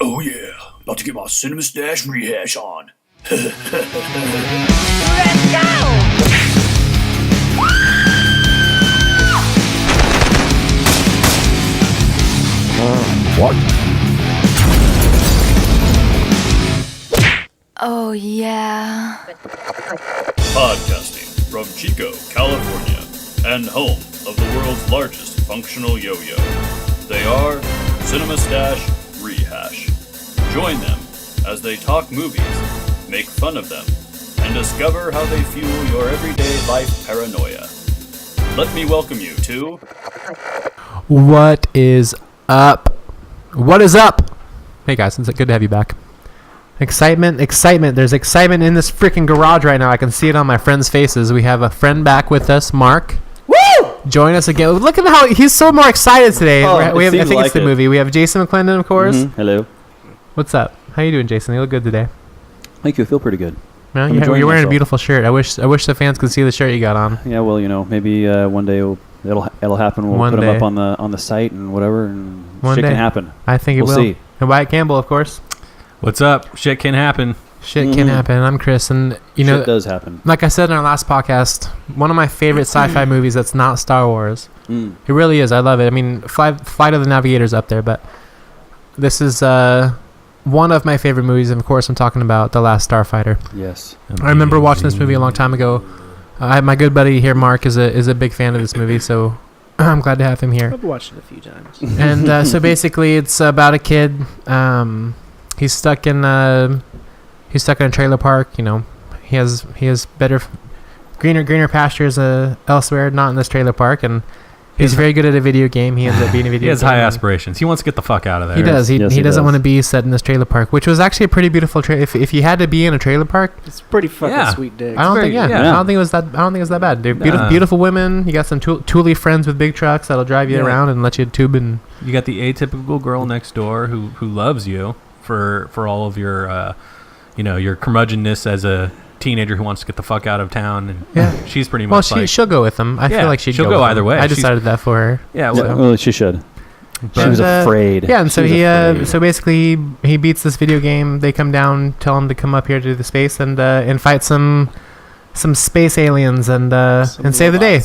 Oh yeah, about to get my cinema stash rehash on. Let's go! What? Oh yeah. Podcasting from Chico, California, and home of the world's largest functional yo-yo. They are Cinema Stash Rehash. Join them as they talk movies, make fun of them, and discover how they fuel your everyday life paranoia. Let me welcome you to... What is up? What is up? Hey guys, it's good to have you back. Excitement. There's excitement in this freaking garage right now. I can see it on my friends' faces. We have a friend back with us, Mark. Woo! Join us again. Look at how he's so more excited today. Oh, I think it's the movie. We have Jason McClendon, of course. Mm-hmm. Hello. What's up? How you doing, Jason? You look good today. Thank you. I feel pretty good. Well, you're wearing a beautiful shirt. I wish the fans could see the shirt you got on. Yeah, well, maybe one day it'll happen. We'll put them up on the site and whatever, and shit can happen. I think we'll it will. See. And Wyatt Campbell, of course. What's up? Shit can happen. Shit can happen. I'm Chris, and shit does happen. Like I said in our last podcast, one of my favorite sci-fi movies that's not Star Wars. It really is. I love it. I mean, Flight of the Navigator's up there, but this is one of my favorite movies. And of course, I'm talking about The Last Starfighter. Yes. I remember watching this movie a long time ago. My good buddy here, Mark, is a big fan of this movie, so I'm glad to have him here. I've watched it a few times. And so basically, it's about a kid. He's stuck in a trailer park. He has better, greener pastures elsewhere, not in this trailer park. And he's very good at a video game. He ends up being a video. He has game. high aspirations. He wants to get the fuck out of there. He does. He Yes, doesn't want to be set in this trailer park, which was actually a pretty beautiful trailer. If you had to be in a trailer park, It's pretty fucking Yeah. sweet dick. I don't think. yeah. I don't think it was that. I don't think it was that bad. They're beautiful women. You got some tooly friends with big trucks that'll drive you around and let you tube and. You got the atypical girl next door who loves you for all of your your curmudgeonness as a teenager who wants to get the fuck out of town, and she's pretty much she'll go with him. I feel like she'll go either way. I decided that for her. Yeah, Well, she should. But, She was afraid. Yeah, and so She was so basically he beats this video game. They come down, tell him to come up here to the space and fight some space aliens and save the day.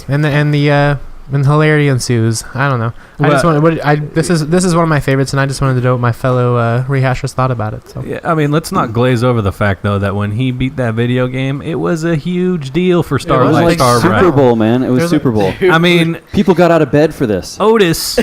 And hilarity ensues. I don't know. This is one of my favorites, and I just wanted to know what my fellow rehashers thought about it. So Yeah, I mean, let's not glaze over the fact though that when he beat that video game, it was a huge deal for It was like Starbright. Super Bowl, man. It was Super Bowl. I mean, People got out of bed for this. Otis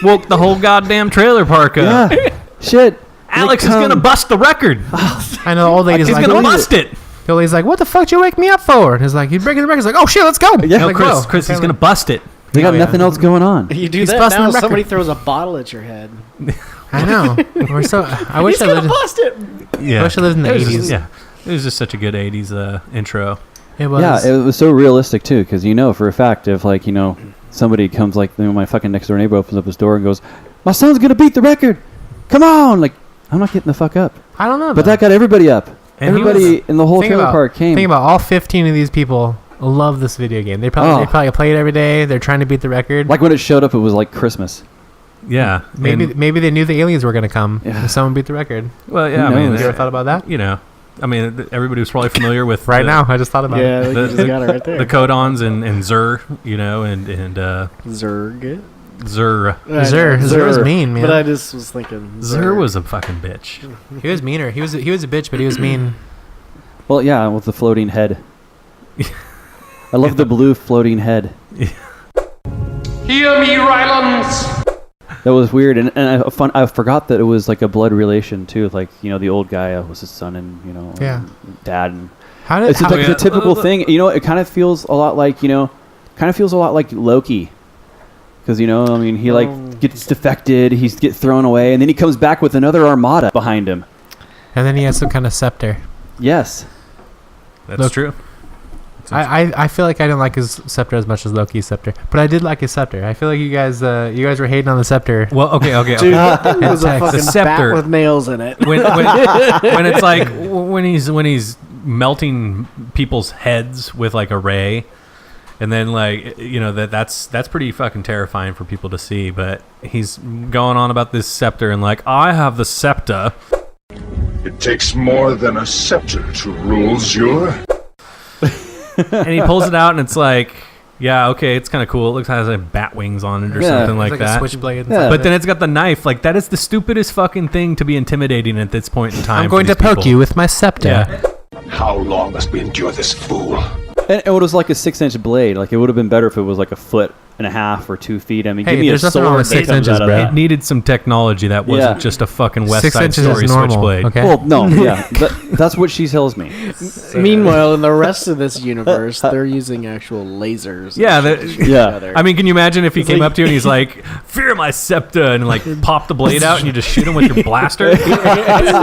woke the whole goddamn trailer park up. Yeah. Shit. Alex is gonna bust the record. I know the old lady's He's like, gonna "What?" bust it. The old lady's like, "What the fuck did you wake me up for?" And he's like, "He's breaking the record." He's like, "Oh shit, let's go!" Yeah. No, Like, Chris, whoa. Chris, he's gonna bust it. They got Oh, yeah. nothing else going on. You do He's that busting now, the record. somebody throws a bottle at your head. I know. We're so. I wish I lived. bust it! Yeah, I wish I lived in the It was 80s. Yeah, it was just such a good '80s intro. It was. Yeah, it was so realistic too, because for a fact if somebody comes my fucking next door neighbor opens up his door and goes, "My son's gonna beat the record, come on!" Like, I'm not getting the fuck up. I don't know. But though. that got everybody up. And he Everybody in the whole Think trailer about- park came. Think about all 15 of these people love this video game. They probably play it every day. They're trying to beat the record. Like when it showed up, it was like Christmas. Yeah, Maybe they knew the aliens were gonna come. Yeah. And someone beat the record. Well, yeah. Who I mean, knows? You ever thought about that? I mean, everybody was probably familiar with Right now, I just thought about Yeah, it. you just got it right there. the codons and Zur, and Zerg. Zur. Zur was mean, man. But I just was thinking... Zur was a fucking bitch. He was meaner. He was a bitch, but he was mean. Well, yeah, with the floating head. I love the blue floating head. Hear me, Rylands! That was weird, and I forgot that it was like a blood relation too. Like the old guy was his son, and Yeah. dad, and How did? it's How, like the typical thing. It kind of feels a lot like Loki, because he gets defected, he gets thrown away, and then he comes back with another armada behind him. and then he has some kind of scepter. Yes. That's Look, true. I feel like I didn't like his scepter as much as Loki's scepter, but I did like his scepter. I feel like you guys were hating on the scepter. Well, okay. Dude, it was a The fucking scepter. bat with nails in it. When it's like when he's melting people's heads with like a ray, And then, like, you know, that's pretty fucking terrifying for people to see. But he's going on about this scepter and like, I have the scepter. It takes more than a scepter to rule Zure. And he pulls it out and it's like, yeah, okay, it's kind of cool. It looks like it has like bat wings on it or something like like that. a switchblade. Yeah. But then it's got the knife. Like, that is the stupidest fucking thing to be intimidating at this point in time. I'm going to poke you with my scepter. Yeah. How long must we endure this fool? And it was like a 6-inch blade. Like, it would have been better if it was like 1.5 or 2 feet. I mean, Hey, give me a there's nothing wrong sword with that 6 comes inches, out of bro. that. It needed some technology that wasn't Yeah. just a fucking West 6 Side inches Story is normal. switchblade. Okay. Well, no, yeah, that's what she tells me. Meanwhile, in the rest of this universe, they're using actual lasers. and Yeah, shit that- to shoot Yeah. each other. I mean, can you imagine if he It's came like- up to you and he's like, "Fear my scepter," and like pop the blade out and you just shoot him with your blaster?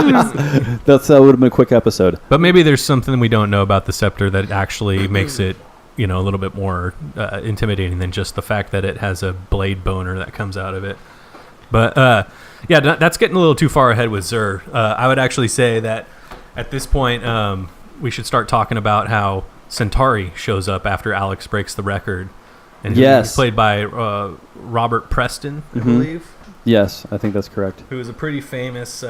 That would have been a quick episode. But maybe there's something we don't know about the scepter that actually makes it, you know, a little bit more intimidating than just the fact that it has a blade boner that comes out of it. But yeah, that's getting a little too far ahead with Zur. I would actually say that at this point, we should start talking about how Centauri shows up after Alex breaks the record. And Yes. he's played by Robert Preston, I believe, Yes, I think that's correct. who is a pretty famous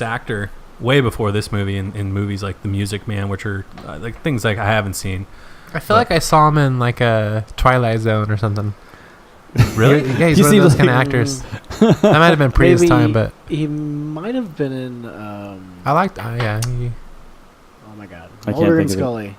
actor way before this movie in movies like The Music Man, which are like things like I haven't seen. I feel like I saw him in like a Twilight Zone or something. Really? Yeah, he's He one of seems those like- kind of actors. That might have been pre his Maybe time, but he might have been in. I liked. Yeah, Oh my god, I can't Mulder and think of it. Scully.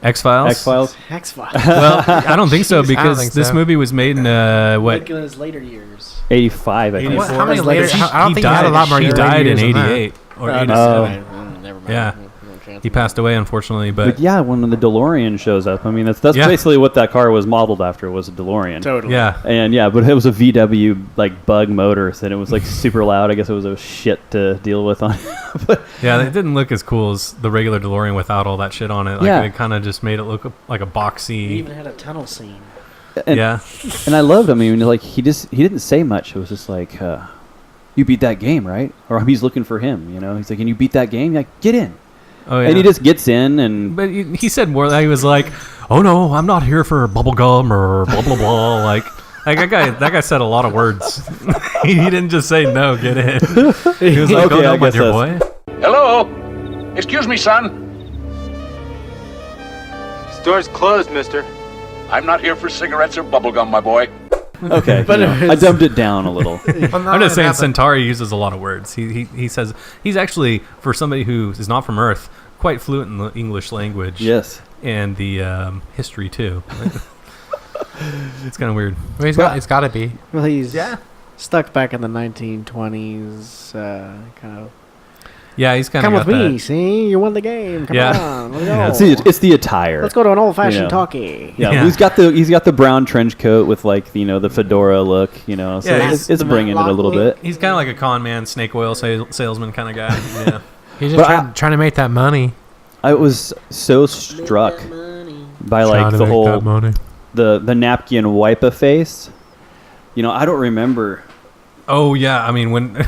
X-Files? X-Files? X Files. Well, I don't think so Jeez, I don't because think this so. movie was made in Like in his later years. 85, I think. 84. how many It's like later? a- I don't think he had a lot more. He later died in years than that. '88 or No, '87. never mind. Yeah. No chance. He passed away, unfortunately. But But yeah, when the DeLorean shows up, I mean, that's Yeah. basically what that car was modeled after, was a DeLorean. Totally. yeah, And yeah, but it was a VW like bug motor, and it was like super loud. I guess it was a shit to deal with on. But yeah, it didn't look as cool as the regular DeLorean without all that shit on it. Like, Yeah. it kind of just made it look like a He boxy. even had a tunnel scene. and, Yeah, and I loved. I mean, like he didn't say much. It was just like, you beat that game, right? Or he's looking for him. You know, he's like, and you beat that game? Like, get in. oh yeah. And he just gets in, and But he said more. He was like, "Oh no, I'm not here for bubble gum or blah blah blah." Like that guy said a lot of words. He didn't just say no, get in. He was like, Okay, "Oh no, I my guess dear that's- boy." Hello? Excuse me, son. Store's closed, mister. I'm not here for cigarettes or bubblegum, my boy. okay, But you know, I it's- dumped it down a little. I'm just saying, Centauri uses a lot of words. He says he's actually, for somebody who is not from Earth, quite fluent in the English language. Yes. And the history too. It's kind of weird. Well, it's got to be. Well, he's stuck back in the 1920s. Kind of. Yeah, he's kind Come of with got me. that. See, you won the game. Come Yeah. on, let's Yeah. go. It's the attire. Let's go to an old-fashioned You know. talkie. Yeah, Yeah. he's got the brown trench coat with like the fedora look, So Yeah, it's the bringing it a little bit. He's kind of like a con man, snake oil salesman kind of guy. Yeah. He's But just trying to make that money. I was so struck by Trying like to the make whole that money. the napkin wipe a face. I don't remember. Oh yeah, I mean when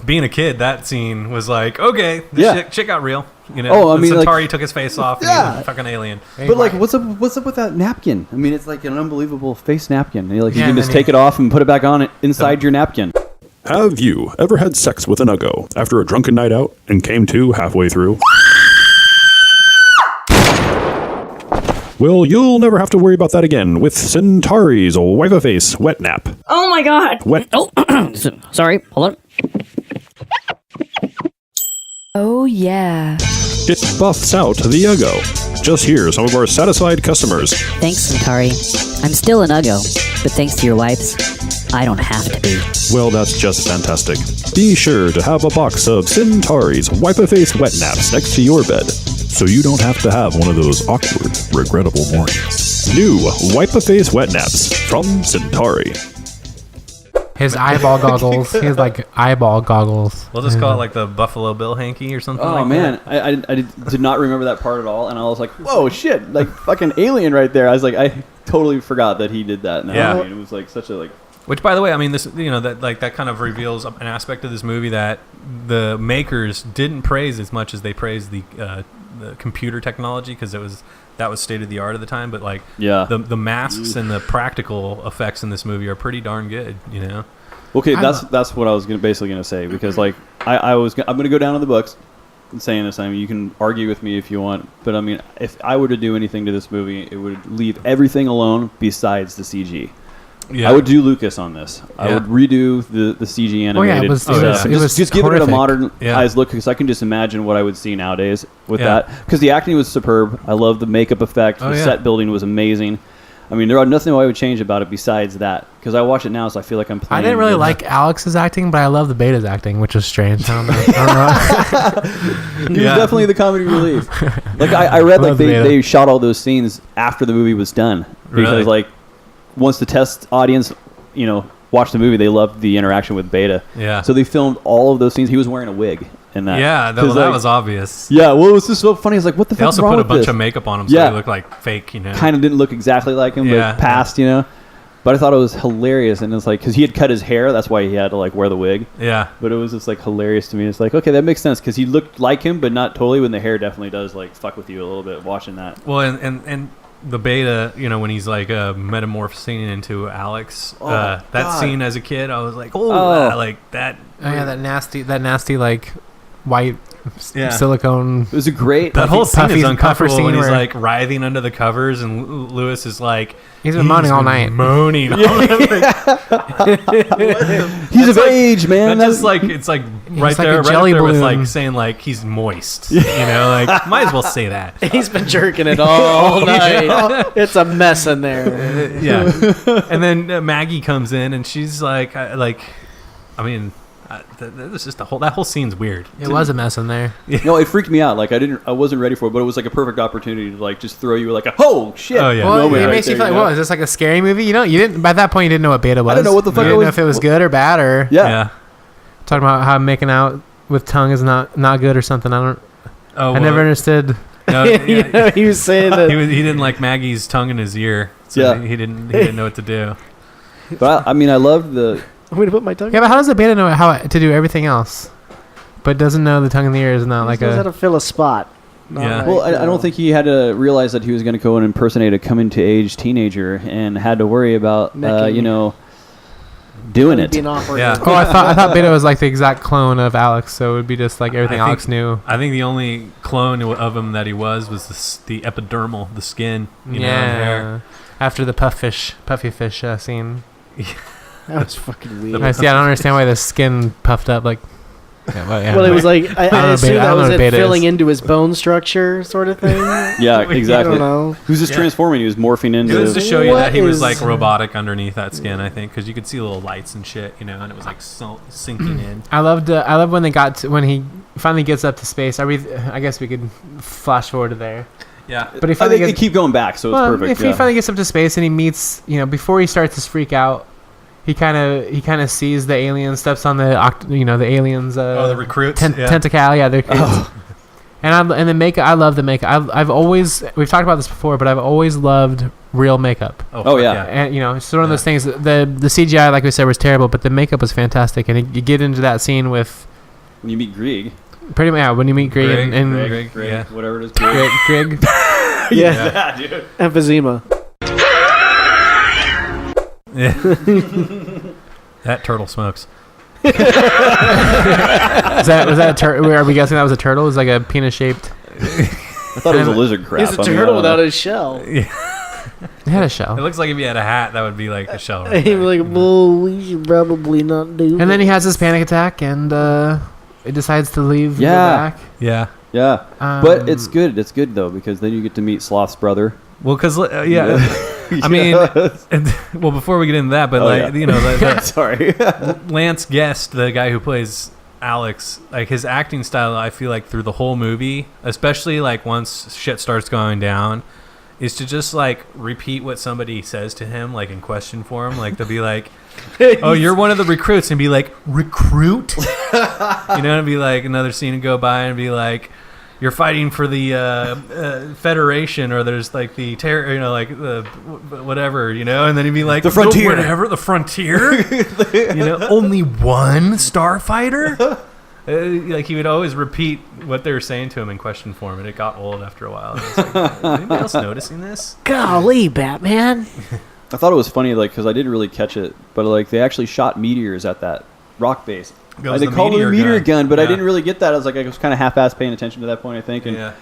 being a kid, that scene was like, okay, this Yeah. shit got real. Oh, I the mean, like- Centauri took his face off. And Yeah. he's a fucking alien. But like, what's up with that napkin? I mean, it's like an unbelievable face napkin. You Yeah, can and just then take it off and put it back on inside your napkin. Have you ever had sex with an Uggo after a drunken night out and came to halfway through? Well, you'll never have to worry about that again with Centauri's Wipe-A-Face Wet Nap. Oh my god! Wet. Oh, sorry. Hold on. Oh yeah. It buffs out the Uggo. Just hear some of our satisfied customers. Thanks, Centauri. I'm still an Uggo, but thanks to your wipes, I don't have to be. Well, that's just fantastic. Be sure to have a box of Centauri's Wipe-A-Face Wet Naps next to your bed, so you don't have to have one of those awkward, regrettable mornings. New Wipe-A-Face Wet Naps from Centauri. His eyeball goggles. He has like eyeball goggles. We'll just call it like the Buffalo Bill hanky or something. Oh like man, I did not remember that part at all, and I was like, whoa, shit, like fucking alien right there. I was like, I totally forgot that he did that. Now. Yeah. I mean, it was like such a like. Which, by the way, I mean, this that kind of reveals an aspect of this movie that the makers didn't praise as much as they praised the the computer technology because that was state of the art at the time. But like Yeah. the masks and the practical effects in this movie are pretty darn good. You know. Okay, that's what I was basically gonna say because like I'm gonna go down to the books and saying this. I mean, you can argue with me if you want, but I mean, if I were to do anything to this movie, it would leave everything alone besides the CG. Yeah. I would do Lucas on this. I would redo the CG animated it was stuff. Just give it a horrific. modernized look because I can just imagine what I would see nowadays with that. Because the acting was superb. I love the makeup effect. The set building was amazing. I mean, there are nothing I would change about it besides that. Because I watch it now, so I feel like I'm playing. I didn't really like Alex's acting, but I love the Beta's acting, which is strange. I don't know. He was definitely the comedy relief. Like I read like they shot all those scenes after the movie was done because like once the test audience, watched the movie, they loved the interaction with Beta. Yeah. So they filmed all of those scenes. He was wearing a wig in that. Yeah, that was obvious. Yeah, well, it was just so funny. It's like, what the fuck? They also wrong put a with bunch this? of makeup on him so they look like fake, Kind of didn't look exactly like him, but passed, But I thought it was hilarious, and it's like, because he had cut his hair, that's why he had to like wear the wig. Yeah. But it was just like hilarious to me. It's like, okay, that makes sense, because he looked like him, but not totally. When the hair definitely does like fuck with you a little bit watching that. Well, and the Beta, when he's like metamorphosing into Alex, that scene as a kid, I was like, like that. Oh yeah, that nasty like white silicone. It was a great. That whole scene is uncomfortable scene when he's where- like writhing under the covers, and Lewis is like, He's been moaning all night. Moaning. All night. He's of age, man. That's just like it's like right like there, a right jelly up there with balloon. like saying like he's moist. Like might as well say that. He's been jerking it all night. It's a mess in there. Yeah. And then Maggie comes in and she's like, this just that whole scene's weird. It was a mess in there. No, it freaked me out. Like I wasn't ready for it, but it was like a perfect opportunity to like just throw you like a oh shit. Oh, yeah. Well, moment it right makes you there, feel like, is this like a scary movie? You didn't by that point you didn't know what Beta was. I didn't know what the fuck You it didn't know was. if it was good or bad or Yeah. talking about how making out with tongue is not good or something. I never understood. No, He was saying that. he didn't like Maggie's tongue in his ear. So he didn't know what to do. But I mean, I loved the. I'm going to put my tongue. Yeah, but how does the Beta know how to do everything else, but doesn't know the tongue in the ear is not like knows how to fill a spot. Yeah. Well, I don't think he had to realize that he was going to go and impersonate a coming-to-age teenager and had to worry about, doing it. Being awkward. Yeah. Oh, I thought Beta was like the exact clone of Alex, so it would be just like everything Alex knew. I think the only clone of him that he was the epidermal, the skin. You know, and hair. After the puffy fish scene. That was fucking weird. I see. I don't understand why the skin puffed up like. Yeah, Well, it was like I assume that was it Beta filling is. into his bone structure, sort of thing. Yeah, I exactly. don't know. He was just transforming. He was morphing into. It was to show you that he was What like is- robotic underneath that skin, I think, because you could see little lights and shit, and it was like sinking in. I loved when when he finally gets up to space. I guess we could flash forward to there. Yeah. But he I finally think they gets, keep going back, so it's perfect. if he finally gets up to space and he meets, before he starts his freak out, he kind of sees the alien, steps on the the aliens. The recruits. Tentacle, yeah, the recruits. And the makeup, I love the makeup. I've always, we've talked about this before, but I've always loved real makeup. Oh, yeah. And it's one of those things. The CGI, like we said, was terrible, but the makeup was fantastic. And you get into that scene with when you meet Grieg. pretty much when you meet Greg and Greg, yeah. Whatever it is. Greg. Yeah, dude. emphysema. Yeah. That turtle smokes. Was that are we guessing that was a turtle? It was like a penis shaped. I thought it was a lizard crab. He's a turtle without his shell. It had a shell. It looks like if he had a hat, that would be like a shell. Right He was there. like, well, we should probably not do And then he this." has this panic attack and it decides to leave. And go Yeah. back. Yeah. Yeah, but it's good. It's good though because then you get to meet Sloth's brother. Well, because I mean, well, before we get into that, but Sorry. Lance Guest, the guy who plays Alex, like his acting style, I feel like through the whole movie, especially like once shit starts going down, is to just like repeat what somebody says to him, like in question form. Like they'll be like, "Oh, you're one of the recruits," and be like, "Recruit," and be like another scene and go by and be like, "You're fighting for the Federation," or there's like the like the whatever, and then he'd be like The frontier. whatever, the frontier, only one starfighter. Like he would always repeat what they were saying to him in question form, and it got old after a while. Like, anybody else noticing this? Golly, Batman. I thought it was funny, like, because I didn't really catch it, but like they actually shot meteors at that rock base. Goes They the called it a meteor gun, but I Yeah. didn't really get that. I was kind of half-assed paying attention to that point, I think. And Yeah.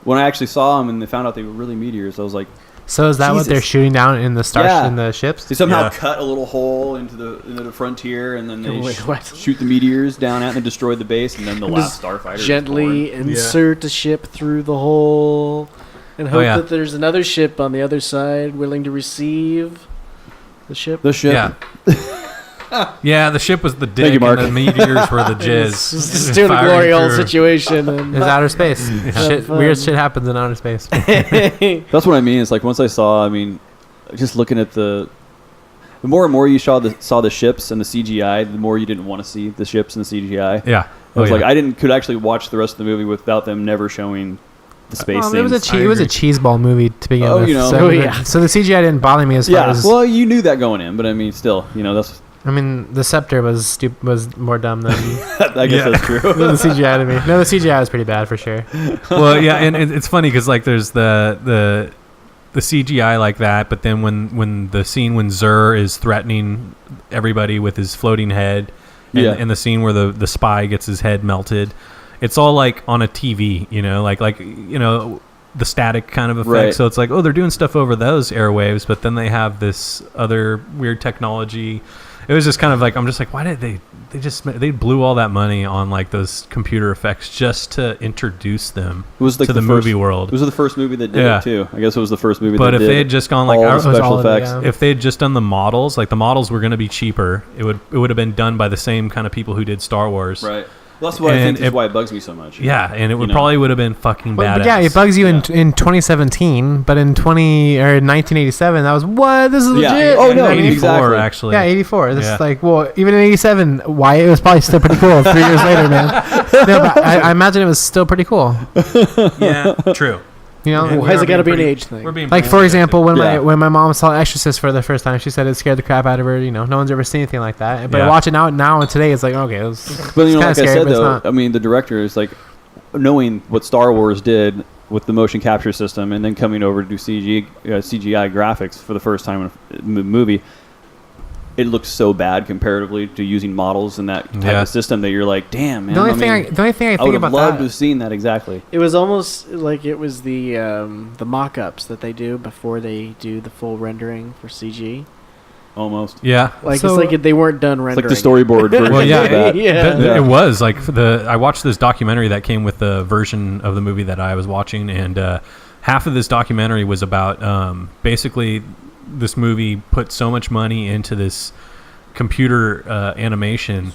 when I actually saw them and they found out they were really meteors, I was like, So is that what they're Jesus. shooting down in the Yeah. in the ships? they somehow Yeah. cut a little hole into the frontier, and then they Wait, what? shoot the meteors down at and destroy the base, and then the Last Just Starfighter is Gently born. insert the ship through the hole and hope yeah. that there's another ship on the other side willing to receive the ship. The ship. Yeah. Yeah, the ship was the dick, you, Mark. and the meteors were the It's jizz. just doing a Firing glory hole through. situation. And It's outer space. Shit, fun. weird shit happens in outer space. That's what I mean. It's like once I saw, just looking at the more and more you saw the ships and the CGI, the more you didn't want to see the ships and the CGI. Yeah. It was yeah. like I could actually watch the rest of the movie without them never showing the space Well, things. it was a cheeseball movie to begin Oh, with. you know. So, Oh, yeah. so the CGI didn't bother me as far Yeah, as. well, you knew that going in, but I mean, still, that's. I mean, the scepter was was more dumb than, I guess Yeah. that's true. than the CGI to me. No, the CGI was pretty bad for sure. Well, yeah, and it's funny because like there's the CGI like that, but then when the scene when Zur is threatening everybody with his floating head, and, Yeah. and the scene where the spy gets his head melted, it's all like on a TV, like the static kind of effect. Right. So it's like, oh, they're doing stuff over those airwaves, but then they have this other weird technology. It was just kind of like, I'm just like, why did they blew all that money on like those computer effects just to introduce them It was like to the first, movie world. It was the first movie that did Yeah. it too. I guess it was the first movie. But that if did they had just gone like all our- the It was special all of it, effects, yeah. if they had just done the models, like the models were going to be cheaper, it would have been done by the same kind of people who did Star Wars. right? Well, that's what I And think is it- why it bugs me so much. Yeah, and it would know. probably would have been fucking But badass. yeah, it bugs you in 2017, but in 1987, that was what? This is Yeah. legit. Oh, You know no, what I mean? 84 exactly. actually. Yeah, 84. This Yeah. is like, well, even in 87, why it was probably still pretty cool 3 years later, man. No, but I imagine it was still pretty cool. Yeah, true. You know, And Why we has are it got to be being an pretty- age thing? We're being like pretty for example, when Yeah. my mom saw Exorcist for the first time, she said it scared the crap out of her. No one's ever seen anything like that. But Yeah. watch it now and today, it's like, okay, it was, But it's like kinda I scary, said but it's though, not. I mean, the director is like knowing what Star Wars did with the motion capture system, and then coming over to do CGI graphics for the first time in a movie. It looks so bad comparatively to using models in that type Yeah. of system that you're like, damn, man. The only thing I I think would about have loved that. to have seen that exactly. It was almost like it was the mock-ups that they do before they do the full rendering for CG. Almost. Yeah. Like So- it's like they weren't done It's rendering. like the storyboard version Well, yeah, of that. Yeah. It was like I watched this documentary that came with the version of the movie that I was watching, and half of this documentary was about basically this movie put so much money into this computer animation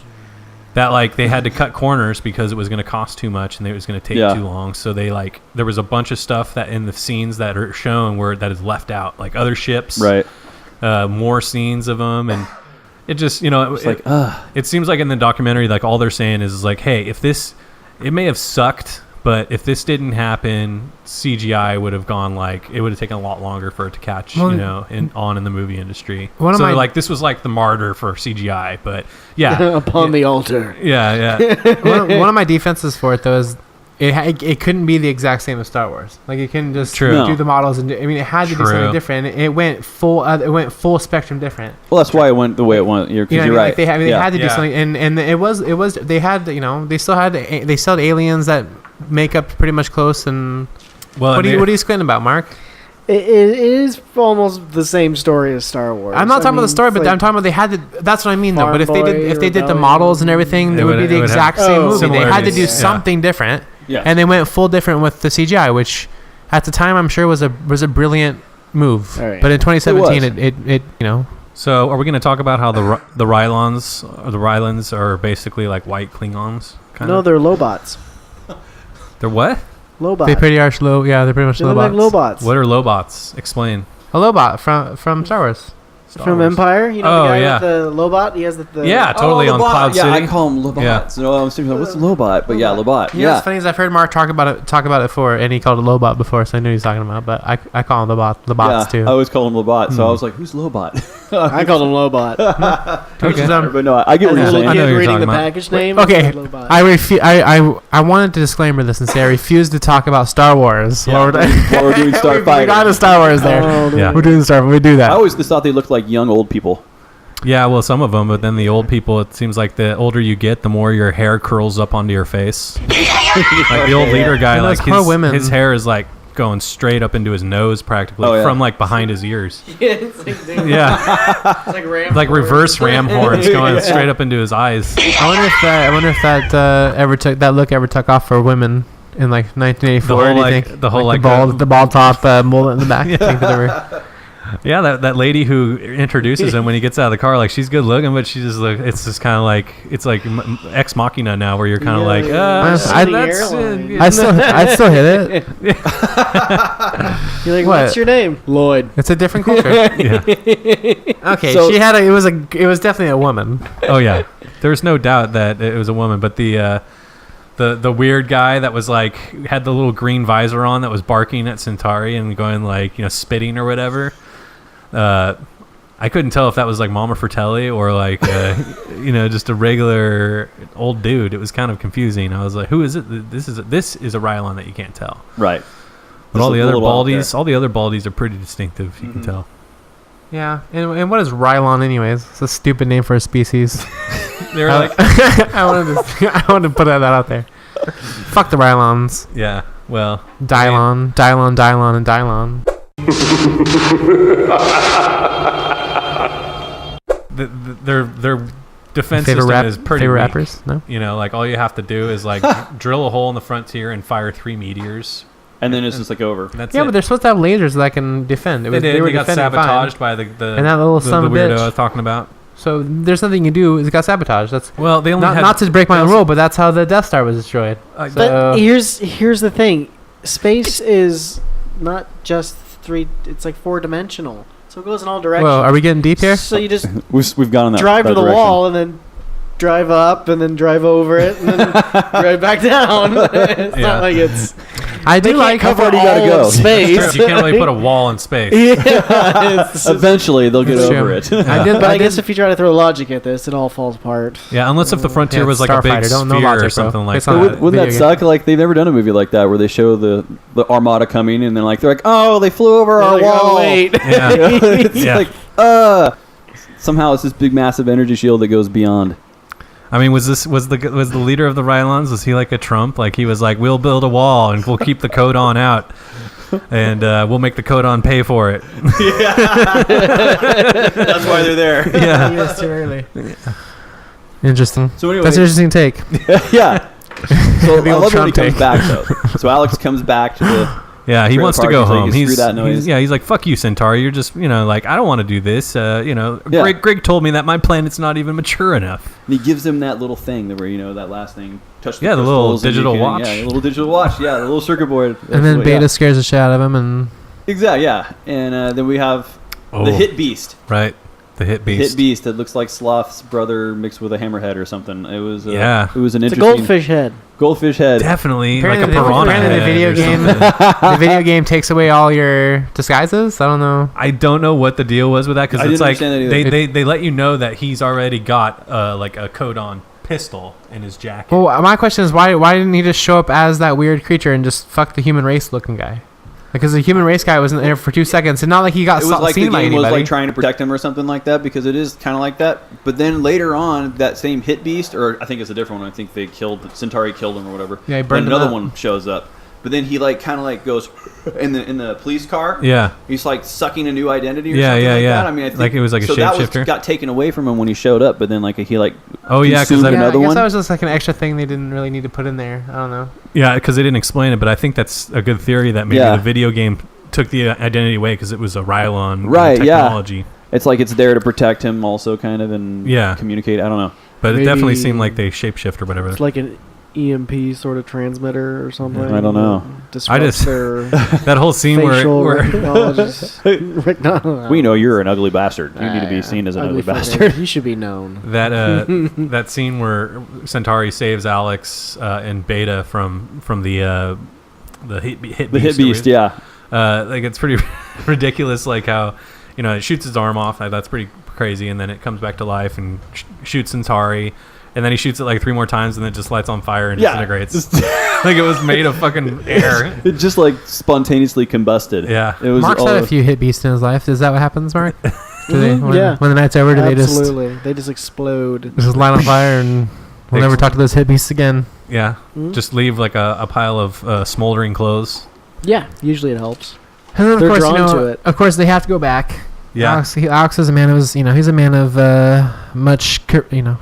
that like they had to cut corners because it was going to cost too much and it was going to take Yeah. too long. So they like there was a bunch of stuff that in the scenes that are shown where that is left out, like other ships, Right. more scenes of them, and it just It's like, it seems like in the documentary, like all they're saying is like, hey, if this, it may have sucked, but if this didn't happen, CGI would have gone like, it would have taken a lot longer for it to catch, Well, in the movie industry. One of So my- like this was like the martyr for CGI, but yeah, upon the altar. yeah. one of my defenses for it though is it couldn't be the exact same as Star Wars. Like it couldn't just True. do the models and I mean it had to do True. something different. It went full spectrum different. well, that's why it went the way it went. Because You know you're what I mean? right. Like they had to do Yeah. something, and it was they had they still had they still had aliens that make up pretty much close. And Well, what are you squinting about, Mark? It is almost the same story as Star Wars. I'm not talking about the story, it's but like I'm talking about they had to. That's what I mean, though. Farm But if they Boy, did the Rebellion. models and everything, it would be the exact same movie. They had to do similarities. something different, Yeah. and they went full different with the CGI, which at the time I'm sure was a brilliant move. All right. But in 2017, It it So are we going to talk about how the Rylans are basically like white Klingons? Kind No, of? they're Lobots. They're what? Lobots. they pretty are slow. Yeah, they're pretty much They look like Lobots. Lobots. What are Lobots? Explain. A Lobot from Star Wars. Star From Wars. Empire? You know Oh, the guy yeah. with the Lobot? He has the Yeah, totally on Lobot. Cloud Yeah, City. I call them Lobots. Yeah. You know, I was thinking, what's Lobot? But yeah, Lobot. You know Yeah. what's funny is I've heard Mark talk about it before, and he called it Lobot before, so I knew he was talking about. But I call him Lobots Yeah, too. I always call him Lobot. So I was like, who's Lobot? I called him Lobot. But no, I get what you're Little saying. I know kid you're reading the talking about. package name. Okay, I said Lobot. I wanted to disclaimer this and say I refuse to talk about Star Wars. Yeah, While we're doing we Starfighter. got a Star Wars there. Oh, Yeah. We're doing Star. We do that. I always just thought they looked like young old people. Yeah, well, some of them, but then the old people, it seems like the older you get, the more your hair curls up onto your face. Like the old leader guy, And like those poor women. his hair is like going straight up into his nose practically Oh, yeah. from like behind his ears. It's like, Yeah, it's like ram like horns. reverse ram horns going straight up into his eyes. I wonder if that look ever took off for women in like 1984. The whole, do you like- think? the whole, like, the bald top mullet in the back. Yeah. Think that ever- Yeah, that lady who introduces him when he gets out of the car, like she's good looking, but she just look. It's just kind of like it's like Ex Machina now, where you're kind of like, I'd still hit it. You're like, What? what's your name? Lloyd. It's a different culture. yeah. Okay, So- it was definitely a woman. Oh yeah, there's no doubt that it was a woman, but the weird guy that was like had the little green visor on that was barking at Centauri and going like spitting or whatever. I couldn't tell if that was like Mama Fratelli or like just a regular old dude. It was kind of confusing. I was like, who is it? This is a Rylon that you can't tell. Right. But Just all a the other little out there. baldies are pretty distinctive. You can tell. Yeah, and what is Rylon anyways? It's a stupid name for a species. They were like, I wanted to put that out there. Fuck the Rylons. yeah, well, Dylon, and Dylon. their defense Favorite system is pretty favorite weak. rappers? No. Like all you have to do is like drill a hole in the frontier and fire 3 meteors. And then it's just like over. That's Yeah, it. but they're supposed to have lasers that can defend. They were got defending fine. sabotaged by the And that little son of a weirdo bitch. I was talking about. So there's nothing you can do. It got sabotaged. That's Well, they only had not to break my own rule, but that's how the Death Star was destroyed. But But here's the thing. Space is not just it's like 4-dimensional. So it goes in all directions. Well, are we getting deep here? So you just We've gone in that drive that to the direction. wall and then drive up and then drive over it and then drive back down. It's Yeah. not like it's I do they like can't cover how far do you gotta all go? of space. you can't really put a wall in space. Yeah, it's Eventually, they'll get That's over true. it. I did. but I did- guess if you try to throw logic at this, it all falls apart. Yeah, unless if the frontier Yeah, was like a big Starfighter. Don't know sphere or logic, bro. something like It's that. not- Wouldn't that video suck? Like they've never done a movie like that where they show the armada coming and then like they're like, oh, they flew over our Like, oh, wall. wait. Yeah. It's Yeah. like, somehow it's this big massive energy shield that goes beyond. I mean, was the leader of the Rylons? Was he like a Trump? Like he was like, we'll build a wall and we'll keep the Codon out, and we'll make the Codon pay for it. That's why they're there. Yeah. It's too early. Interesting. So anyway, That's an interesting take. yeah. So The I old love when he Trump comes take. back though. So Alex comes back to the. Yeah, he Trailer wants to park, go he's like, home. "Screw that noise." He's like, fuck you, Centauri. You're just, like, I don't want to do this. Yeah. Greg told me that my planet's not even mature enough. And he gives him that little thing that where that last thing. Touch the Yeah, the little crystals and you digital can- watch. Yeah, the little digital watch. Yeah, the little circuit board. And then Beta Beta scares the shit out of him, and Exactly. Yeah, and then we have Oh, the Hit Beast. right. The Hit The Beast. Hit Beast that looks like Sloth's brother mixed with a hammerhead or something. It was Yeah. It was an It's a interesting goldfish head. goldfish head. Definitely. Like a Apparently piranha apparently the head video or game- something. the video game takes away all your disguises. I don't know. I don't know what the deal was with that I because it's didn't like understand that either. they let you know that he's already got like a Codon pistol in his jacket. Well, my question is why didn't he just show up as that weird creature and just fuck the human race looking guy? Because the human race guy wasn't there for 2 seconds, and not like he got It was like the seen by game was anybody. like trying to protect him or something like that because it is kind of like that. But then later on, that same Hit Beast, or I think it's a different one. I think Centauri killed him or whatever. Yeah, he Then burned him another up. one shows up. But then he like kind of like goes in the police car. Yeah. He's like sucking a new identity or Yeah, something yeah, like yeah. that. I mean, I think Like it was like a so that shapeshifter? got taken away from him when he showed up, but then like he like Oh, yeah, 'cause consumed that- yeah, another I guess one. that was just like an extra thing they didn't really need to put in there. I don't know. Yeah, because they didn't explain it, but I think that's a good theory that maybe Yeah. the video game took the identity away because it was a Rylon Right, yeah. technology. It's like it's there to protect him also kind of and Yeah. communicate. I don't know. But it definitely Maybe- seemed like they shapeshift or whatever. It's like an EMP sort of transmitter or something. I don't know. Disrupts just- their That whole scene facial where recognition. We know you're an ugly bastard. You need to be Yeah. seen as an ugly fucker. bastard. You should be known. that that scene where Centauri saves Alex and Beta from the hit beast. The Hit Beast, yeah. Like it's pretty ridiculous, like how it shoots his arm off. That's pretty crazy. And then it comes back to life and shoots Centauri. And then he shoots it like 3 more times, and then it just lights on fire and disintegrates. Like it was made of fucking air. It just like spontaneously combusted. Yeah. It was Mark's had a few hit beasts in his life. Is that what happens, Mark? When the night's over, do Absolutely. They just explode. just light on fire and we'll never talk to those hit beasts again? Yeah. Just leave like a pile of smoldering clothes. Yeah, usually it helps. And then, of They're course, drawn to it. Of course, they have to go back. Yeah. Alex is a man of he's a man of machismo.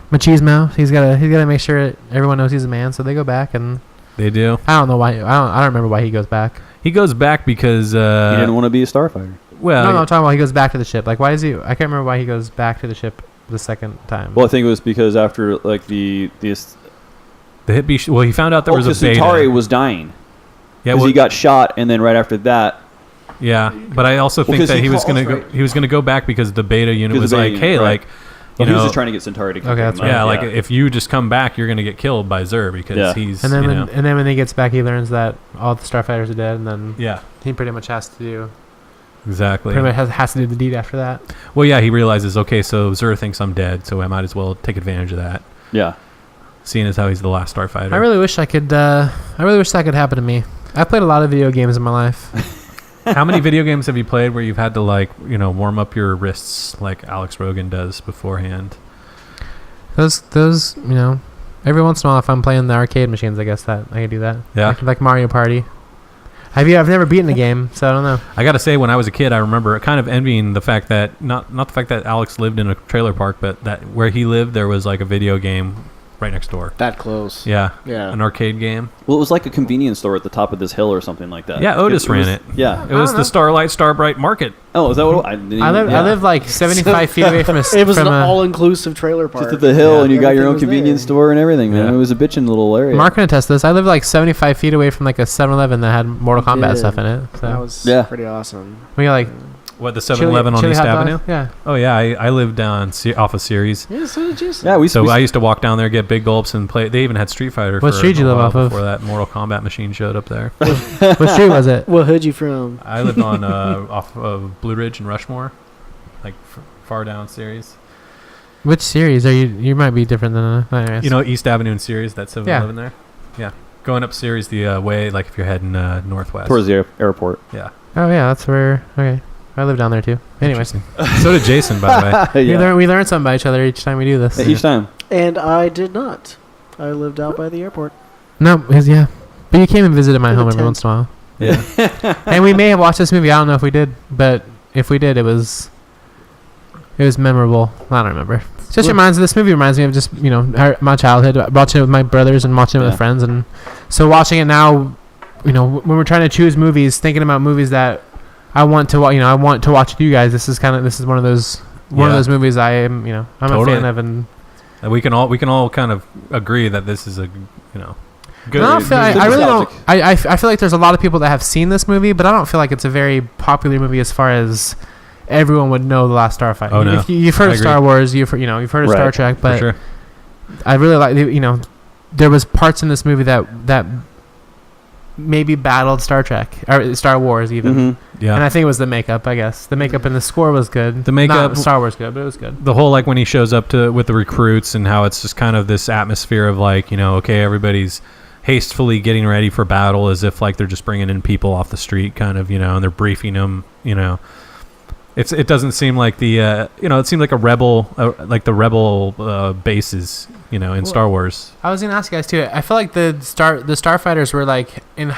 He's gotta make sure everyone knows he's a man. So they go back, and They do. I don't know why. I don't remember why he goes back. He goes back because he didn't want to be a starfighter. Well, no, I'm talking about he goes back to the ship. Like, why is he? I can't remember why he goes back to the ship the second time. Well, I think it was because after like the hit beast. Well, he found out there was a beta. Centauri was dying. Yeah, because he got shot, and then right after that. Yeah, but I also think that he was gonna go back because the beta unit was like, hey, like, he was just trying to get Centauri to come that's right. Yeah, like if you just come back, you're gonna get killed by Zer because he's. And then when he gets back, he learns that all the starfighters are dead, and then he pretty much has to do. Exactly. Pretty much has to do the deed after that. Well, yeah, he realizes, okay, so Zer thinks I'm dead, so I might as well take advantage of that. Yeah. Seeing as how he's the last starfighter. I really wish I could. I really wish that could happen to me. I played a lot of video games in my life. How many video games have you played where you've had to warm up your wrists like Alex Rogan does beforehand? Those every once in a while if I'm playing the arcade machines, I guess that I can do that. Yeah. Like Mario Party. I've never beaten the game, so I don't know. I gotta say, when I was a kid, I remember kind of envying the fact that not the fact that Alex lived in a trailer park, but that where he lived there was like a video game right next door. That close. Yeah. Yeah. An arcade game. Well, it was like a convenience store at the top of this hill or something like that. Yeah, Otis ran it. Yeah. It was the Starbright Market. Oh, is that what I live like 75 feet away from a. It was an all-inclusive trailer park. Just at the hill, and you got your own Everything was convenience there. store and everything, man. Yeah. It was a bitchin' little area. Mark can attest this. I live like 75 feet away from like a 7-Eleven that had Mortal Kombat did. stuff in it. So That was pretty awesome. we got like What, the 7-Eleven on chili East hot dog? Avenue? Yeah. Oh, yeah. I lived down off of Ceres. Yeah, so did Jason. Yeah, So I used to walk down there, get big gulps, and play. They even had Street Fighter. What street did you live off of? Before that Mortal Kombat machine showed up there. What street was it? What hood you from? I lived on off of Blue Ridge and Rushmore, like far down Ceres. Which series are you? You might be different than anyways. East Avenue and Ceres, that 7-Eleven there. Yeah, going up Ceres the way, like if you're heading northwest. towards the airport. Yeah. Oh yeah, that's where. Okay, I live down there too. Anyways, So did Jason, by the way. Yeah. we learn something about each other each time we do this. Each time. And I did not. I lived out by the airport. No, yeah, but you came and visited my For the home every 10th. once in a while, Yeah. and we may have watched this movie. I don't know if we did, but if we did, it was memorable. I don't remember. It just reminds this movie reminds me of just my childhood, watching it with my brothers and watching it with friends, and so watching it now, when we're trying to choose movies, thinking about movies that I want to I want to watch with you guys. This is one of those movies I am I'm a fan of, and we can all kind of agree that this is a good. I really don't. I feel like there's a lot of people that have seen this movie, but I don't feel like it's a very popular movie as far as everyone would know The Last Starfighter. Oh, no. You've heard of Star Wars, you've heard of Star Trek, but For sure. I really like there was parts in this movie that maybe battled Star Trek or Star Wars even. Mm-hmm. Yeah. And I think it was the makeup. I guess the makeup and the score was good. The makeup, not Star Wars good, but it was good. The whole when he shows up with the recruits and how it's just kind of this atmosphere of okay, everybody's hastily getting ready for battle as if they're just bringing in people off the street, kind of and they're briefing them. It doesn't seem like the it seemed like a rebel like the rebel bases in Star Wars. I was gonna ask you guys too. I feel like the starfighters were in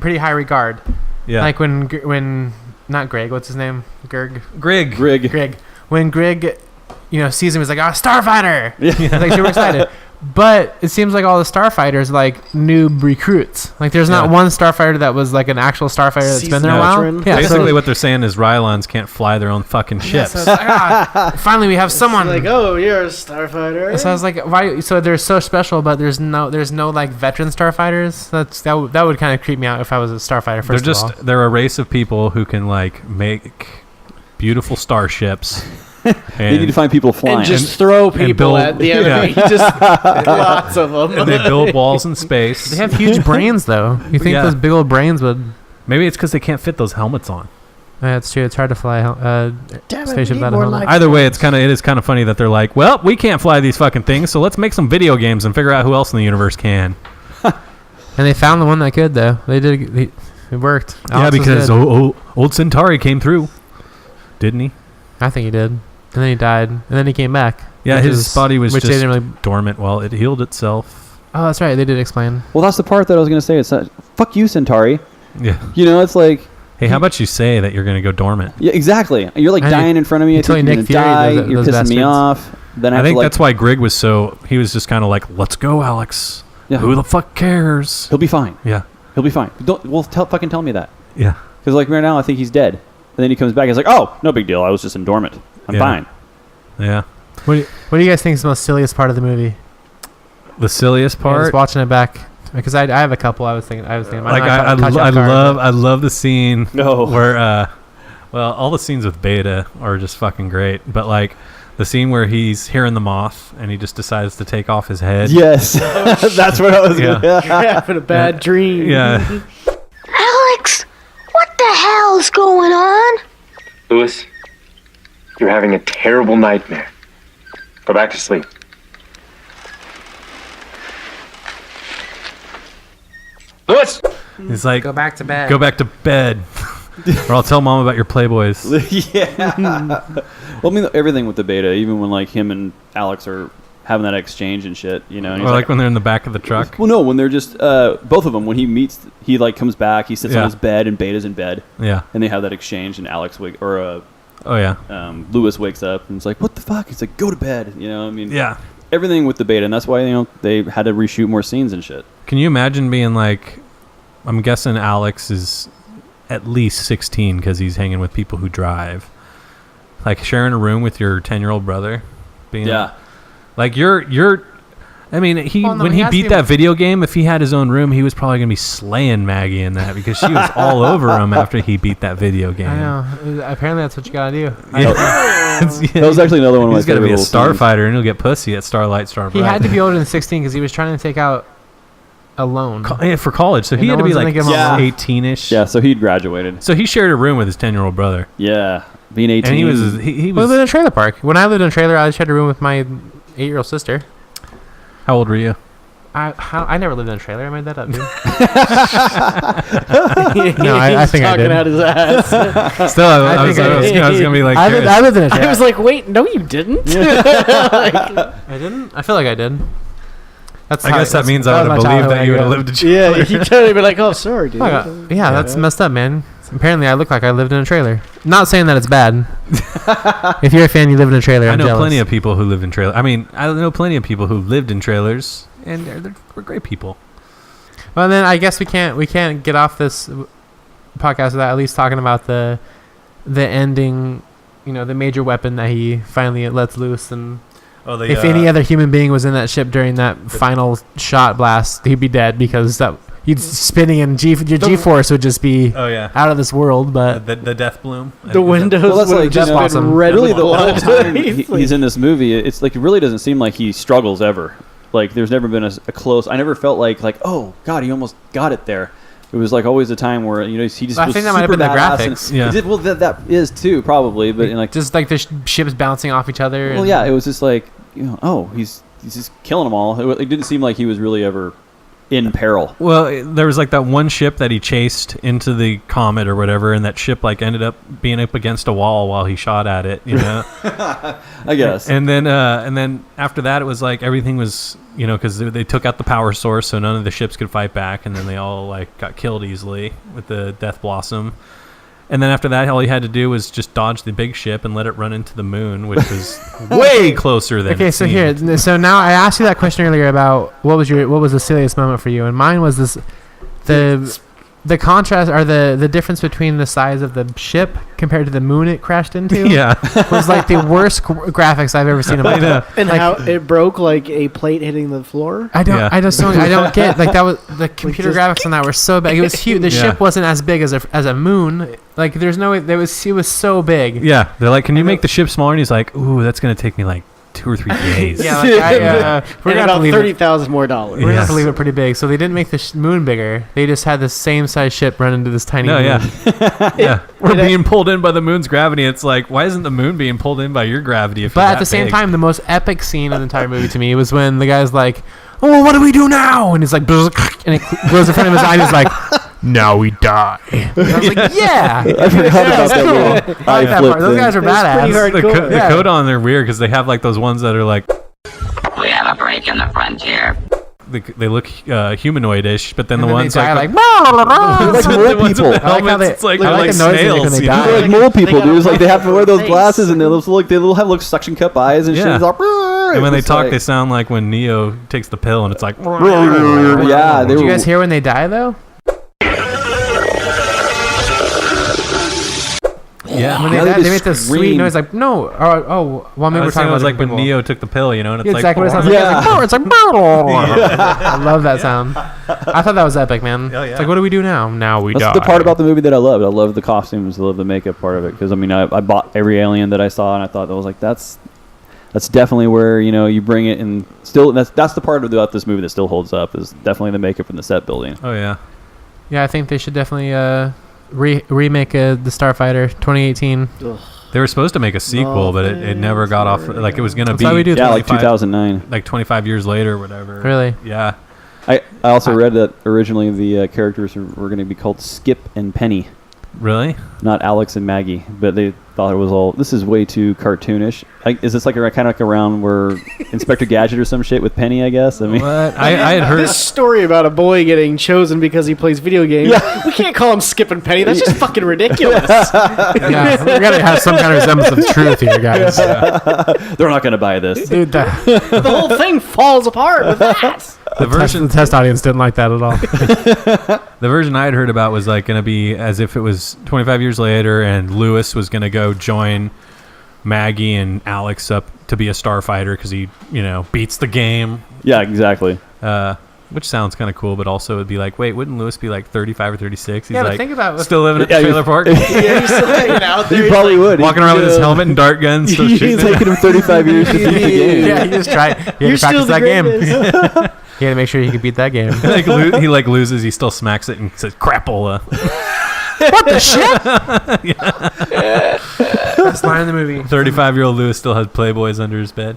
pretty high regard. Yeah. Like when not Greg, what's his name? Grig. When Grig, sees him, he's like, "Oh, Starfighter!" Yeah. He's super excited. But it seems like all the starfighters noob recruits. There's not one starfighter that was an actual starfighter that's been there a while. Veteran. Yeah, Basically, what they're saying is Rylons can't fly their own fucking ships. So it's finally we have someone. Oh, you're a starfighter. So I was like, why? So they're so special, but there's no veteran starfighters. That would kind of creep me out if I was a starfighter. They're a race of people who can make beautiful starships. They need to find people flying. And just throw people at the enemy. Just lots of them. And they build walls in space. They have huge brains, though. You think those big old brains would... Maybe it's because they can't fit those helmets on. Yeah, it's true. It's hard to fly Damn it, spaceship we need without a more helmet. life Either way, it is kind of funny that they're like, well, we can't fly these fucking things, so let's make some video games and figure out who else in the universe can. And they found the one that could, though. They did. It worked. Yeah, Alex was because good. old Centauri came through, didn't he? I think he did. And then he died. And then he came back. Yeah, which his body was which just they didn't really. dormant while it healed itself. Oh, that's right. They did explain. Well, that's the part that I was going to say. It's fuck you, Centauri. Yeah. You know, it's like, Hey, how about you say that you're going to go dormant? yeah, exactly. You're like I- dying in front of me. I until think you're Nick going to Fury die. does it- You're those pissing me bastards. off. Then I have think to, like, that's why Greg was he was just kind of like, let's go, Alex. Yeah. Who the fuck cares? He'll be fine. Yeah. He'll be fine. Fucking tell me that. Yeah. Because like right now, I think he's dead. And then he comes back. He's like, "Oh, no big deal. I was just in dormant. I'm Yeah. fine." Yeah. What do you guys think is the most silliest part of the movie? The silliest I was part. watching it back because I have a couple. I was thinking. Like I love the scene No. where well, all the scenes with Beta are just fucking great, but like the scene where he's hearing the moth and he just decides to take off his head. Yes, that's what I was. Yeah. You're having a bad dream. Yeah. Alex, what the hell's going on? Lewis, you're having a terrible nightmare. Go back to sleep. Lewis! He's like, Go back to bed. go back to bed, or I'll tell mom about your playboys. Yeah. Well, I mean, everything with the Beta, even when like him and Alex are having that exchange and shit, you know. And Or he's like when they're in the back of the truck. well, no, when they're just both of them. When he meets, he like comes back. He sits Yeah. on his bed, and Beta's in bed, Yeah. and they have that exchange. And Alex Oh yeah. Lewis wakes up and it's like, "What the fuck?" He's like, "Go to bed." You know, I mean, Yeah. everything with the Beta, and that's why they had to reshoot more scenes and shit. Can you imagine being like, I'm guessing Alex is at least 16 because he's hanging with people who drive. Like sharing a room with your 10-year-old brother. Being like you're. I mean, when he beat that video game, if he had his own room, he was probably gonna be slaying Maggie in that because she was all over him after he beat that video game. I know. Apparently, that's what you gotta do. That was actually another one of my He's gonna favorite be a little scenes. starfighter and he'll get pussy at Starlight Starbright. He had to be older than 16 because he was trying to take out a loan. Yeah, for college, so And he no had to be one's gonna like give him a loan. 18ish. Yeah, so he'd graduated. So he shared a room with his 10-year-old brother. Yeah, being 18. And he was he We was. lived in a trailer park. When I lived in a trailer, I shared a room with my 8-year-old sister. How old were you? I never lived in a trailer. I made that up, dude. No, I think I talking did. out his ass. Still, I was think gonna be like, I lived in a trailer. I was like, wait, no, you didn't. I didn't. I feel like I did. I guess that means I would have believed that you would have lived in Yeah, you totally be like, oh, sorry, dude. Yeah, that's messed up, man. Apparently, I look like I lived in a trailer. Not saying that it's bad. If you're a fan, you live in a trailer. I I'm know jealous. plenty of people who live in trailers. I mean, I know plenty of people who lived in trailers, and we're great people. Well, then I guess we can't get off this podcast without at least talking about the ending. You know, the major weapon that he finally lets loose, and if any other human being was in that ship during that final shot blast, he'd be dead because he'd spinning and your G-force would just be out of this world. But the death bloom, The windows that's would like, have just you know, been red really with the whole blood. time he's in this movie, it's like it really doesn't seem like he struggles ever. Like there's never been a close. I never felt like oh god, he almost got it there. It was like always a time where he just I was think that might have super been the badass graphics. and- Yeah. It did, well, that is too probably, but like just like the ships bouncing off each other. well, and yeah, it was just like he's just killing them all. It didn't seem like he was really ever in peril. Well, there was like that one ship that he chased into the comet or whatever, and that ship like ended up being up against a wall while he shot at it. You know, I guess. And then after that, it was like everything was because they took out the power source, so none of the ships could fight back, and then they all like got killed easily with the Death Blossom. And then after that, all he had to do was just dodge the big ship and let it run into the moon, which was way closer than. Okay, it so seemed. so now I asked you that question earlier about what was the silliest moment for you, and mine was this the contrast or the difference between the size of the ship compared to the moon it crashed into. Yeah, was like the worst graphics I've ever seen in my life. And like, how it broke like a plate hitting the floor. I don't get like that was the computer just- graphics on that were so big. It was huge. The Yeah. ship wasn't as big as a moon. Like there's no way it was so big. yeah. They're like, "Can you make the ship smaller?" And he's like, "Ooh, that's gonna take me like 2 or 3 days. Yeah, like we're And gonna have about to leave it. $30,000 more dollars. We're gonna have Yes. to leave it pretty big. So they didn't make the moon bigger. They just had the same size ship run into this tiny No, moon. yeah. Yeah. We're being pulled in by the moon's gravity. It's like, why isn't the moon being pulled in by your gravity? If But you're at that the same big? time, the most epic scene of the entire movie to me was when the guy's like, "Oh, well, what do we do now?" And he's like, and it goes in front of his eye, and he's like, "Now we die." And I was like, "Yeah, I forgot about that cool. little I like eye that flip part. Those thing. guys are That's pretty badass." hard. The Yeah. Codon, they're weird because they have like those ones that are like, We have a break in the frontier. they look humanoid-ish, but then And the then ones they die like, like, "Blah, blah, blah." They're like the mole ones people. with the I like how helmets, they- it's like, I they're like like the noise they make snails. when they you die. know? They're like mole people, got a dude. It's like they have to wear those face. glasses and they'll have like suction cup eyes and shit. Yeah. It's all, And when they it's talk, like- they sound like when Neo takes the pill, and it's like, yeah, they Did were. you guys hear when they die though? yeah. When they Yeah, they die, they just make this sweet scream. noise like, "No." Well, maybe we're talking it about was like when people. Neo took the pill, you know, and it's Yeah, like, exactly what it sounds like. Yeah. It's like, I love that sound. I thought that was epic, man. Oh, yeah. It's like, what do we do now? Now we That's die. the part about the movie that I loved. I love the costumes. I love the makeup part of it because I mean I bought every alien that I saw and I thought that was like that's definitely where you bring it and still that's the part about this movie that still holds up is definitely the makeup and the set building. oh yeah. Yeah, I think they should definitely remake the Starfighter 2018. They were supposed to make a sequel, but it never got off. Like it was gonna That's be why we do Yeah, like 25 2009. like 25 years later, or whatever. Really? Yeah. I also read that originally the characters were going to be called Skip and Penny, Really? not Alex and Maggie, but they thought it was all. This is way too cartoonish. Is this like kind of like around where Inspector Gadget or some shit with Penny? I guess. I mean, What? I had heard. This story about a boy getting chosen because he plays video games. We can't call him Skip and Penny. That's just fucking ridiculous. Yeah, we gotta have some kind of resemblance of truth here, guys. they're not going to buy this. Dude, The whole thing falls apart with that. the test audience didn't like that at all. The version I had heard about was like going to be as if it was 25 years later, and Lewis was going to go join Maggie and Alex up to be a starfighter because he, beats the game. Yeah, exactly. Which sounds kind of cool, but also it'd be like, wait, wouldn't Lewis be like 35 or 36? He's Yeah, but like, think about still living at the Yeah, trailer park, Yeah, he's still hanging out there. You He's probably would. walking around with his helmet and dart guns. Still He's shooting. taking him 35 years to beat the game. yeah, he just tried. He had You're to still practice the that game. greatest. He had to make sure he could beat that game. He loses. He still smacks it and says crapola. What the shit? Best line in the movie. 35-year-old Lewis still has Playboys under his bed.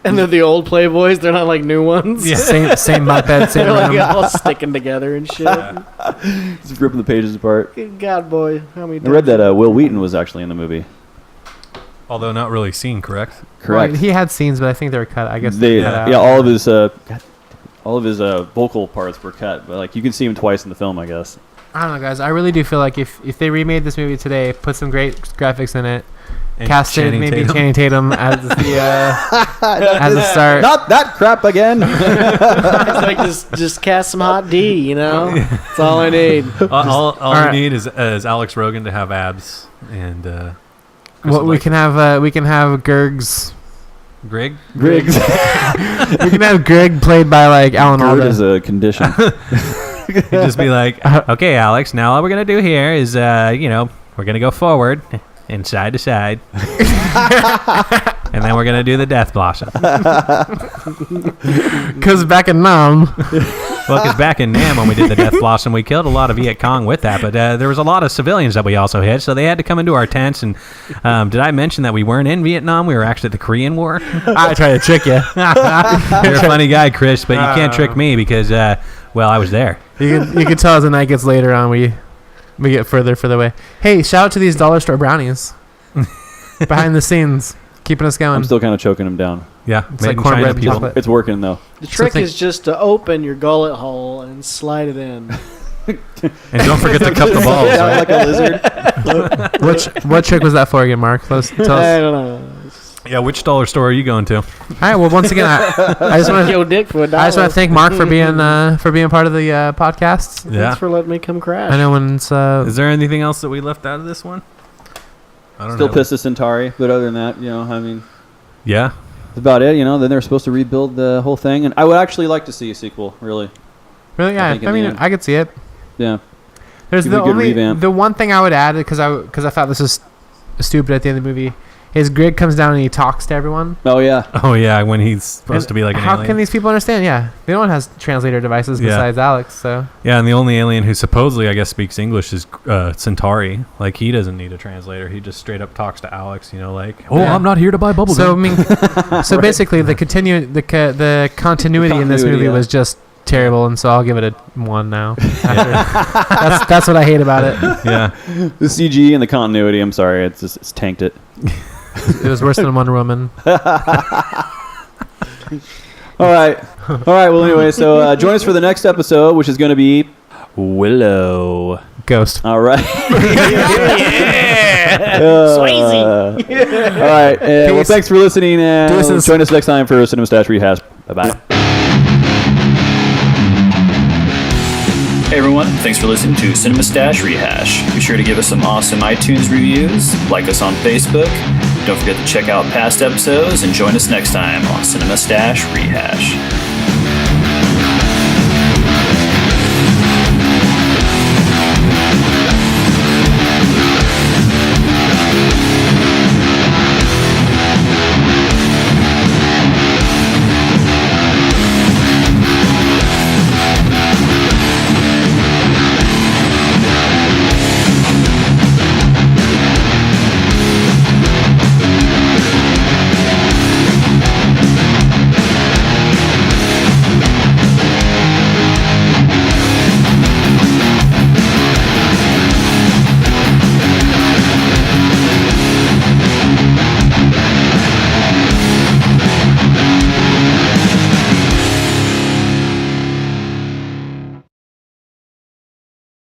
And they're the old Playboys. They're not like new ones. Yeah. Same bunk bed, same They're like room. all sticking together and shit. Just ripping the pages apart. Good God, boy. How many I read that Will Wheaton was actually in the movie. Although not really seen, correct? Correct. Well, he had scenes, but I think they were cut. I guess They, cut out. yeah, all of his vocal parts were cut, but like you can see him twice in the film, I guess. I don't know, guys. I really do feel like if they remade this movie today, put some great graphics in it, And cast it Channing maybe Tatum. Channing Tatum as the as a start. Not that crap again. It's like just cast some hot D, That's all I need. All right. we need is Alex Rogan to have abs and. Well, we can have Gerg's. Greg. Griggs. We can have Greg played by like Alan Gerd Alda. is a condition. He'd just be like, okay, Alex. Now all we're gonna do here is, we're gonna go forward and side to side, and then we're gonna do the death blossom. Because back in Nam, Well, because back in Nam when we did the death blossom, we killed a lot of Viet Cong with that, but there was a lot of civilians that we also hit, so they had to come into our tents. And did I mention that we weren't in Vietnam? We were actually at the Korean War. I tried to trick you. You're a funny guy, Chris, but you can't trick me because, well, I was there. You can tell as the night gets later on, we get further away. Hey, shout out to these dollar store brownies behind the scenes, keeping us going. I'm still kind of choking him down. Yeah, It's made like in cornbread China and people. chocolate. It's working though. The trick think- is just to open your gullet hole and slide it in. And don't forget to cup the balls. Yeah, Right? like a lizard. What trick was that for again, Mark? Tell us. I don't know. Yeah, which dollar store are you going to? All right. Well, once again, I just want Yo, dick for a dollar. I just want to thank Mark for being part of the podcast. Thanks Yeah. for letting me come crash. I know when it's Is there anything else that we left out of this one? I don't Still know. pissed at Centauri, but other than that, I mean, Yeah. that's about it. Then they're supposed to rebuild the whole thing, and I would actually like to see a sequel. Really, really. Yeah, think in I the mean, end. I could see it. yeah. There's Give the it a good only revamp. the one thing I would add because I thought this was stupid at the end of the movie his grid comes down and he talks to everyone. Oh yeah. Oh yeah, when he's supposed to be like an How alien. can these people understand? Yeah, no one has translator devices Yeah. besides Alex. So Yeah, and the only alien who supposedly, I guess, speaks English is Centauri. Like, he doesn't need a translator. He just straight up talks to Alex, you know, like, oh, Yeah. I'm not here to buy bubblegum. so I mean, so basically the continuity in this movie yeah. was just terrible, and so I'll give it a 1 now. That's what I hate about it. Yeah. The CG and the continuity. I'm sorry, it's tanked it. It was worse than Wonder Woman. All right. Well, anyway, so join us for the next episode, which is going to be Willow. Ghost. All right. Swayze. All right. Well, thanks for listening, and join us next time for Cinema Stash Rehash. Bye-bye. Hey everyone, thanks for listening to Cinema Stash Rehash. Be sure to give us some awesome iTunes reviews, like us on Facebook. Don't forget to check out past episodes and join us next time on Cinema Stash Rehash.